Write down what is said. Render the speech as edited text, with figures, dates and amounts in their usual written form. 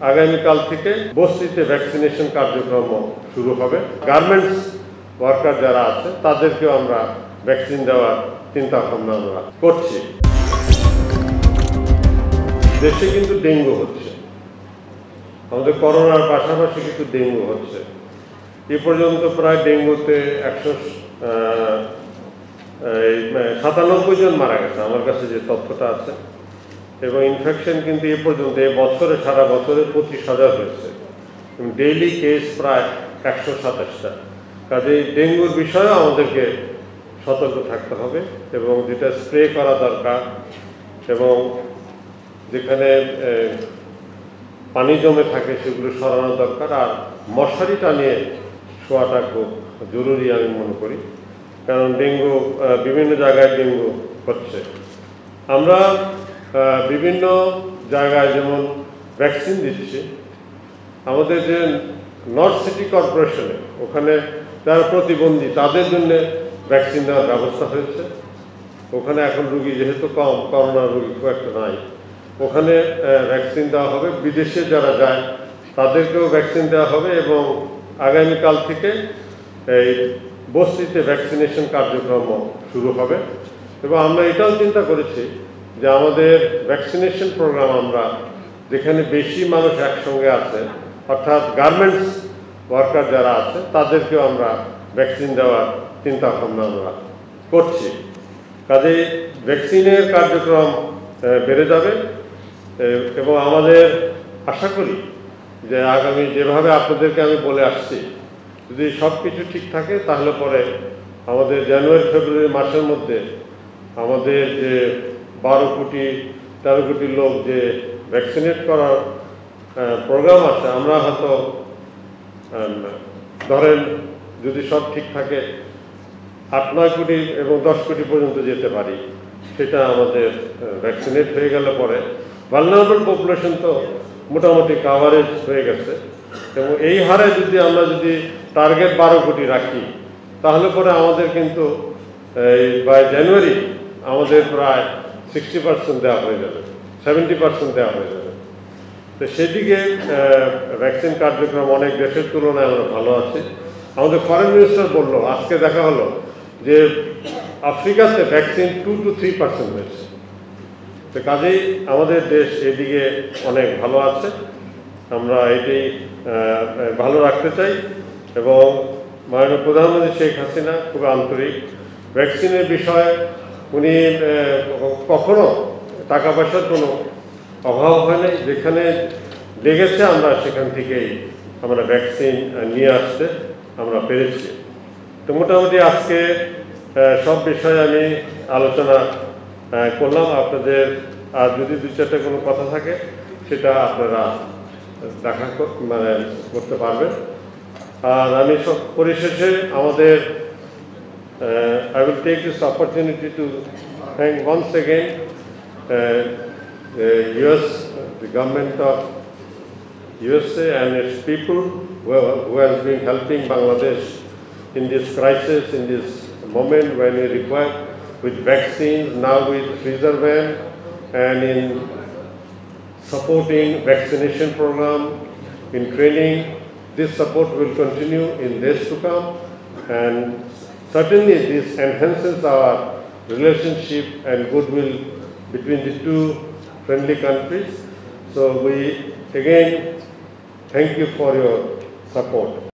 আগামীকাল থেকে বস্তিতে ভ্যাকসিনেশন কার্যক্রম শুরু হবে। গার্মেন্টস ওয়ার্কার যারা আছে তাদেরকেও আমরা ভ্যাকসিন দেওয়ার চিন্তা ভাবনা আমরা করছি। দেশে কিন্তু ডেঙ্গু হচ্ছে, আমাদের করোনার পাশাপাশি কিন্তু ডেঙ্গু হচ্ছে। এ পর্যন্ত প্রায় ডেঙ্গুতে 197 জন মারা গেছে, আমার কাছে যে তথ্যটা আছে। এবং ইনফেকশন কিন্তু এ পর্যন্ত বছরে সারা বছরে 25,000 হয়েছে। ডেইলি কেস প্রায় 127টা। কাজেই ডেঙ্গুর বিষয়েও আমাদেরকে সতর্ক থাকতে হবে এবং যেটা স্প্রে করা দরকার এবং যেখানে পানি জমে থাকে সেগুলো সরানো দরকার। আর মশারি টানিয়ে শোয়াটা খুব জরুরি আমি মনে করি, কারণ ডেঙ্গু বিভিন্ন জায়গায় ডেঙ্গু হচ্ছে। আমরা বিভিন্ন জায়গায় যেমন ভ্যাকসিন দিচ্ছি, আমাদের যে নর্থ সিটি কর্পোরেশনে ওখানে যারা প্রতিবন্ধী তাদের জন্য ভ্যাকসিন দেওয়ার ব্যবস্থা হয়েছে। ওখানে এখন রুগী যেহেতু কম, করোনা রুগী খুব একটা নাই, ওখানে ভ্যাকসিন দেওয়া হবে। বিদেশে যারা যায় তাদেরকেও ভ্যাকসিন দেওয়া হবে এবং আগামীকাল থেকে এই বস্তিতে ভ্যাকসিনেশন কার্যক্রম শুরু হবে। এবং আমরা এটাও চিন্তা করেছি যে আমাদের ভ্যাকসিনেশন প্রোগ্রাম আমরা যেখানে বেশি মানুষ একসঙ্গে আছে, অর্থাৎ গার্মেন্টস ওয়ার্কার যারা আছে তাদেরকেও আমরা ভ্যাকসিন দেওয়ার চিন্তা ভাবনা আমরা করছি। কাজেই ভ্যাকসিনের কার্যক্রম বেড়ে যাবে এবং আমাদের আশা করি যে আগামী যেভাবে আপনাদেরকে আমি বলে আসছি, যদি সব কিছু ঠিক থাকে তাহলে পরে আমাদের জানুয়ারি ফেব্রুয়ারি মাসের মধ্যে আমাদের যে 12-13 কোটি লোক যে ভ্যাকসিনেট করার প্রোগ্রাম আছে, আমরা হয়তো ধরেন যদি সব ঠিক থাকে 8-9 কোটি এবং 10 কোটি পর্যন্ত যেতে পারি। সেটা আমাদের ভ্যাকসিনেট হয়ে গেলে পরে ভালনারেবল পপুলেশন তো মোটামুটি কাভারেজ হয়ে গেছে। এবং এই হারে যদি আমরা টার্গেট 12 কোটি রাখি তাহলে পরে আমাদের কিন্তু বাই জানুয়ারি আমাদের প্রায় 60% দেওয়া হয়ে যাবে, 70% দেওয়া হয়ে যাবে। তো সেদিকে ভ্যাকসিন কার্যক্রম অনেক দেশের তুলনায় আমরা ভালো আছি। আমাদের ফরেন মিনিস্টার বলল, আজকে দেখা হলো যে আফ্রিকাতে ভ্যাকসিন 2 to 3% হয়েছে। তো কাজেই আমাদের দেশ এদিকে অনেক ভালো আছে, আমরা এটাই ভালো রাখতে চাই। এবং মাননীয় প্রধানমন্ত্রী শেখ হাসিনা খুব আন্তরিক। ভ্যাকসিনের বিষয়ে উনি কখনো টাকা পয়সার কোনো অভাব হয় নাই, যেখানে লেগেছে আমরা সেখান থেকেই আমরা ভ্যাকসিন নিয়ে আসতে আমরা পেরেছি। তো মোটামুটি আজকে সব বিষয়ে আমি আলোচনা করলাম। আপনাদের আর যদি 2-4টা কোনো কথা থাকে সেটা আপনারা করতে পারবেন। আর আমি সব পরিশেষে আমাদের I will take this opportunity to thank once again US, the government of USA and its people who has been helping Bangladesh in this crisis, in this moment when we require with vaccines, now with freezer van, and in supporting vaccination program, in training. This support will continue in days to come, and certainly this enhances our relationship and goodwill between the two friendly countries. So we again thank you for your support.